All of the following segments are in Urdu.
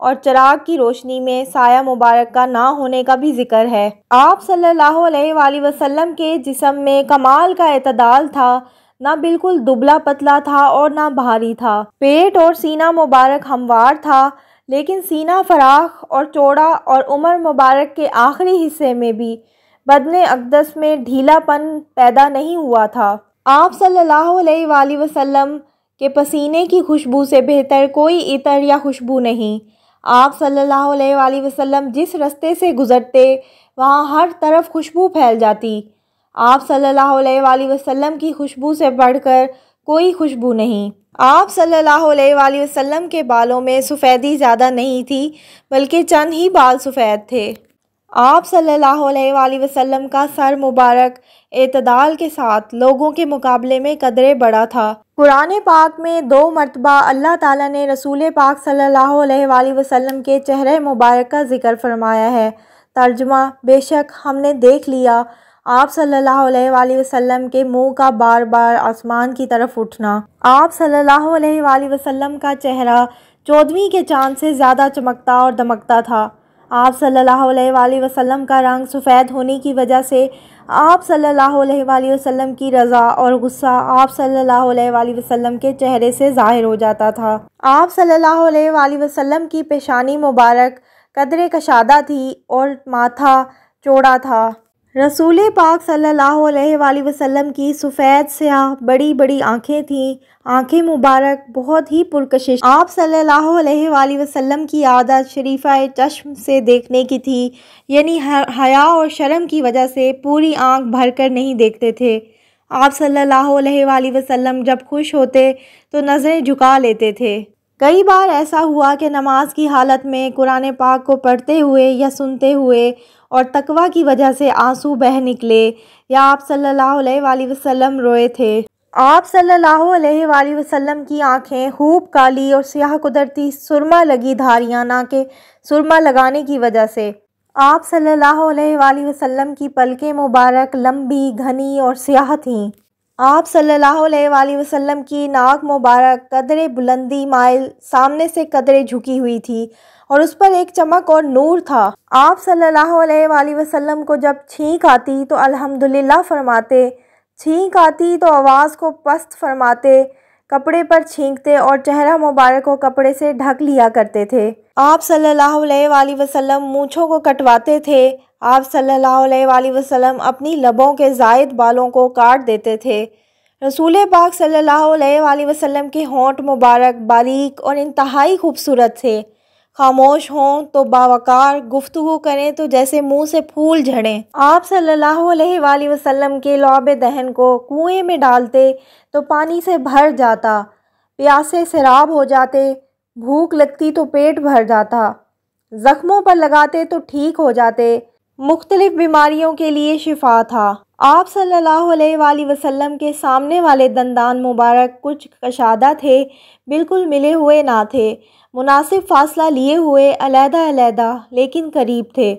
اور چراغ کی روشنی میں سایہ مبارک کا نہ ہونے کا بھی ذکر ہے۔ آپ صلی اللہ علیہ وآلہ وسلم کے جسم میں کمال کا اعتدال تھا، نہ بالکل دبلا پتلا تھا اور نہ بھاری تھا۔ پیٹ اور سینہ مبارک ہموار تھا، لیکن سینہ فراخ اور چوڑا اور عمر مبارک کے آخری حصے میں بھی بدن اقدس میں ڈھیلا پن پیدا نہیں ہوا تھا۔ آپ صلی اللہ علیہ وآلہ وسلم کے پسینے کی خوشبو سے بہتر کوئی عطر یا خوشبو نہیں۔ آپ صلی اللہ علیہ وآلہ وسلم جس رستے سے گزرتے وہاں ہر طرف خوشبو پھیل جاتی۔ آپ صلی اللہ علیہ وآلہ وسلم کی خوشبو سے بڑھ کر کوئی خوشبو نہیں۔ آپ صلی اللہ علیہ وآلہ وسلم کے بالوں میں سفیدی زیادہ نہیں تھی، بلکہ چند ہی بال سفید تھے۔ آپ صلی اللہ علیہ وآلہ وسلم کا سر مبارک اعتدال کے ساتھ لوگوں کے مقابلے میں قدرے بڑا تھا۔ قرآن پاک میں 2 مرتبہ اللہ تعالیٰ نے رسول پاک صلی اللہ علیہ وآلہ وسلم کے چہرے مبارک کا ذکر فرمایا ہے۔ ترجمہ: بے شک ہم نے دیکھ لیا آپ صلی اللہ علیہ وآلہ وسلم کے منہ کا بار بار آسمان کی طرف اٹھنا۔ آپ صلی اللہ علیہ وآلہ وسلم کا چہرہ 14ویں کے چاند سے زیادہ چمکتا اور دمکتا تھا۔ آپ صلی اللہ علیہ وآلہ وسلم کا رنگ سفید ہونے کی وجہ سے آپ صلی اللہ علیہ وآلہ وسلم کی رضا اور غصہ آپ صلی اللہ علیہ وآلہ وسلم کے چہرے سے ظاہر ہو جاتا تھا۔ آپ صلی اللہ علیہ وآلہ وسلم کی پیشانی مبارک قدرے کشادہ تھی اور ماتھا چوڑا تھا۔ رسول پاک صلی اللہ علیہ وآلہ وسلم کی سفید سیاہ بڑی بڑی آنکھیں تھیں، آنکھیں مبارک بہت ہی پرکشش۔ آپ صلی اللہ علیہ وآلہ وسلم کی عادت شریفہ چشم سے دیکھنے کی تھی، یعنی حیا اور شرم کی وجہ سے پوری آنکھ بھر کر نہیں دیکھتے تھے۔ آپ صلی اللہ علیہ وآلہ وسلم جب خوش ہوتے تو نظریں جھکا لیتے تھے۔ کئی بار ایسا ہوا کہ نماز کی حالت میں قرآن پاک کو پڑھتے ہوئے یا سنتے ہوئے اور تقویٰ کی وجہ سے آنسو بہہ نکلے یا آپ صلی اللہ علیہ وآلہ وسلم روئے تھے۔ آپ صلی اللہ علیہ وآلہ وسلم کی آنکھیں خوب کالی اور سیاہ قدرتی سرما لگی دھاریاں نہ کہ سرما لگانے کی وجہ سے۔ آپ صلی اللہ علیہ وآلہ وسلم کی پلکیں مبارک لمبی، گھنی اور سیاہ تھیں۔ آپ صلی اللہ علیہ وآلہ وسلم کی ناک مبارک قدرے بلندی مائل سامنے سے قدرے جھکی ہوئی تھی اور اس پر ایک چمک اور نور تھا۔ آپ صلی اللہ علیہ وآلہ وسلم کو جب چھینک آتی تو الحمدللہ فرماتے، چھینک آتی تو آواز کو پست فرماتے، کپڑے پر چھینکتے اور چہرہ مبارک کو کپڑے سے ڈھک لیا کرتے تھے۔ آپ صلی اللہ علیہ وآلہ وسلم مونچھوں کو کٹواتے تھے۔ آپ صلی اللہ علیہ وآلہ وسلم اپنی لبوں کے زائد بالوں کو کاٹ دیتے تھے۔ رسول پاک صلی اللہ علیہ وآلہ وسلم کے ہونٹ مبارک باریک اور انتہائی خوبصورت تھے۔ خاموش ہوں تو باوقار، گفتگو کریں تو جیسے منہ سے پھول جھڑیں۔ آپ صلی اللہ علیہ وآلہ وسلم کے لعاب دہن کو کنویں میں ڈالتے تو پانی سے بھر جاتا، پیاسے سیراب ہو جاتے، بھوک لگتی تو پیٹ بھر جاتا، زخموں پر لگاتے تو ٹھیک ہو جاتے، مختلف بیماریوں کے لیے شفا تھا۔ آپ صلی اللہ علیہ وآلہ وسلم کے سامنے والے دندان مبارک کچھ کشادہ تھے، بالکل ملے ہوئے نہ تھے، مناسب فاصلہ لیے ہوئے علیحدہ علیحدہ لیکن قریب تھے۔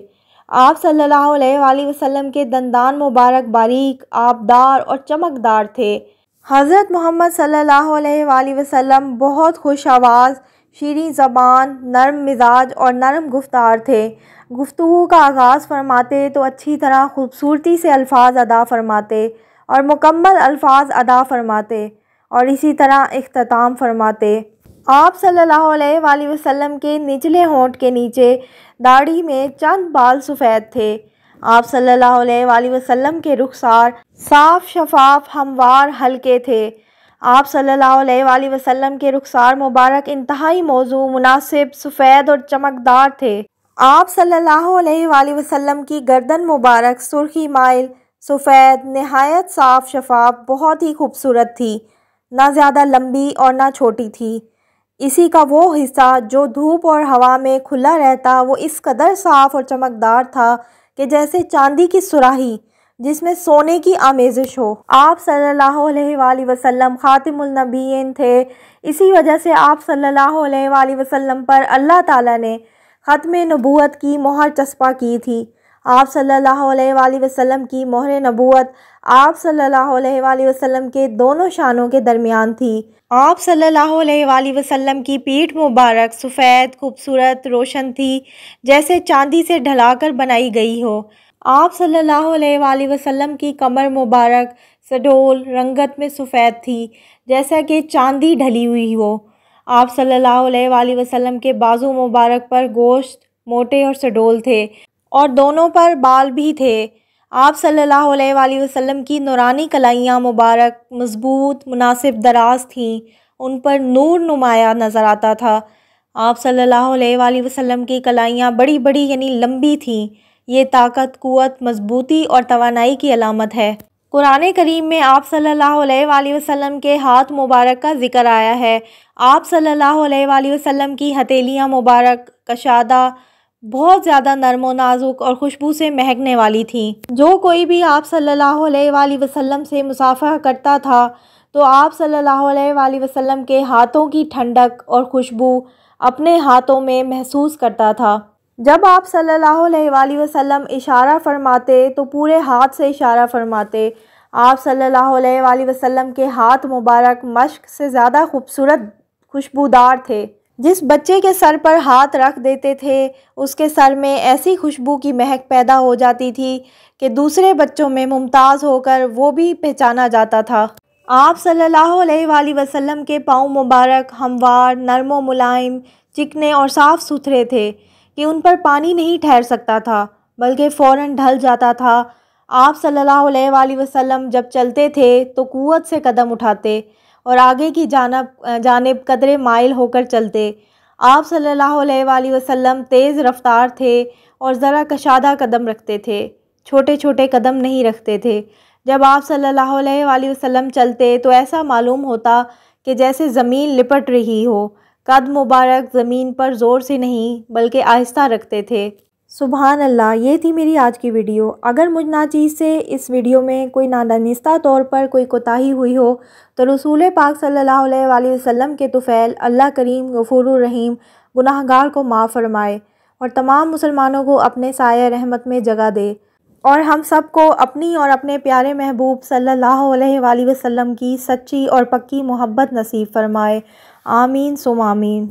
آپ صلی اللہ علیہ وآلہ وسلم کے دندان مبارک باریک، آبدار اور چمکدار تھے۔ حضرت محمد صلی اللہ علیہ وآلہ وسلم بہت خوش آواز، شیریں زبان، نرم مزاج اور نرم گفتار تھے۔ گفتگو کا آغاز فرماتے تو اچھی طرح خوبصورتی سے الفاظ ادا فرماتے اور مکمل الفاظ ادا فرماتے اور اسی طرح اختتام فرماتے۔ آپ صلی اللہ علیہ وآلہ وسلم کے نچلے ہونٹ کے نیچے داڑھی میں چند بال سفید تھے۔ آپ صلی اللہ علیہ وآلہ وسلم کے رخسار صاف شفاف ہموار ہلکے تھے۔ آپ صلی اللہ علیہ وآلہ وسلم کے رخسار مبارک انتہائی موزوں، مناسب، سفید اور چمکدار تھے۔ آپ صلی اللہ علیہ وآلہ وسلم کی گردن مبارک سرخی مائل، سفید، نہایت صاف شفاف، بہت ہی خوبصورت تھی، نہ زیادہ لمبی اور نہ چھوٹی تھی۔ اسی کا وہ حصہ جو دھوپ اور ہوا میں کھلا رہتا وہ اس قدر صاف اور چمکدار تھا کہ جیسے چاندی کی سراہی جس میں سونے کی آمیزش ہو۔ آپ صلی اللہ علیہ وآلہ وسلم خاتم النبیین تھے، اسی وجہ سے آپ صلی اللہ علیہ وآلہ وسلم پر اللہ تعالیٰ نے ختم نبوت کی مہر چسپاں کی تھی۔ آپ صلی اللہ علیہ وآلہ وسلم کی مہر نبوت آپ صلی اللہ علیہ وآلہ وسلم کے دونوں شانوں کے درمیان تھی۔ آپ صلی اللہ علیہ وآلہ وسلم کی پیٹھ مبارک سفید، خوبصورت، روشن تھی، جیسے چاندی سے ڈھلا کر بنائی گئی ہو۔ آپ صلی اللہ علیہ وآلہ وسلم کی کمر مبارک سڈول رنگت میں سفید تھی، جیسا کہ چاندی ڈھلی ہوئی ہو۔ آپ صلی اللہ علیہ وآلہ وسلم کے بازو مبارک پر گوشت موٹے اور سڈول تھے، اور دونوں پر بال بھی تھے۔ آپ صلی اللہ علیہ وآلہ وسلم کی نورانی کلائیاں مبارک مضبوط، مناسب دراز تھیں، ان پر نور نمایاں نظر آتا تھا۔ آپ صلی اللہ علیہ وآلہ وسلم کی کلائیاں بڑی بڑی یعنی لمبی تھیں۔ یہ طاقت، قوت، مضبوطی اور توانائی کی علامت ہے۔ قرآن کریم میں آپ صلی اللہ علیہ وآلہ وسلم کے ہاتھ مبارک کا ذکر آیا ہے۔ آپ صلی اللہ علیہ وآلہ وسلم کی ہتھیلیاں مبارک کشادہ، بہت زیادہ نرم و نازک اور خوشبو سے مہکنے والی تھیں۔ جو کوئی بھی آپ صلی اللہ علیہ وآلہ وسلم سے مصافحہ کرتا تھا تو آپ صلی اللہ علیہ وآلہ وسلم کے ہاتھوں کی ٹھنڈک اور خوشبو اپنے ہاتھوں میں محسوس کرتا تھا۔ جب آپ صلی اللہ علیہ وآلہ وسلم اشارہ فرماتے تو پورے ہاتھ سے اشارہ فرماتے۔ آپ صلی اللہ علیہ وآلہ وسلم کے ہاتھ مبارک مشک سے زیادہ خوبصورت خوشبودار تھے۔ جس بچے کے سر پر ہاتھ رکھ دیتے تھے اس کے سر میں ایسی خوشبو کی مہک پیدا ہو جاتی تھی کہ دوسرے بچوں میں ممتاز ہو کر وہ بھی پہچانا جاتا تھا۔ آپ صلی اللہ علیہ وآلہ وسلم کے پاؤں مبارک ہموار، نرم و ملائم، چکنے اور صاف ستھرے تھے کہ ان پر پانی نہیں ٹھہر سکتا تھا بلکہ فوراً ڈھل جاتا تھا۔ آپ صلی اللہ علیہ وآلہ وسلم جب چلتے تھے تو قوت سے قدم اٹھاتے اور آگے کی جانب قدرے مائل ہو کر چلتے۔ آپ صلی اللہ علیہ وآلہ وسلم تیز رفتار تھے اور ذرا کشادہ قدم رکھتے تھے، چھوٹے چھوٹے قدم نہیں رکھتے تھے۔ جب آپ صلی اللہ علیہ وآلہ وسلم چلتے تو ایسا معلوم ہوتا کہ جیسے زمین لپٹ رہی ہو۔ قد مبارک زمین پر زور سے نہیں بلکہ آہستہ رکھتے تھے۔ سبحان اللہ۔ یہ تھی میری آج کی ویڈیو۔ اگر مجھ ناچیز سے اس ویڈیو میں کوئی نادانستہ طور پر کوئی کوتاہی ہوئی ہو تو رسول پاک صلی اللہ علیہ وآلہ وسلم کے طفیل اللہ کریم غفور الرحیم گناہگار کو معاف فرمائے اور تمام مسلمانوں کو اپنے سایہ رحمت میں جگہ دے، اور ہم سب کو اپنی اور اپنے پیارے محبوب صلی اللہ علیہ وآلہ وسلم کی سچی اور پکی محبت نصیب فرمائے۔ آمین ثم آمین۔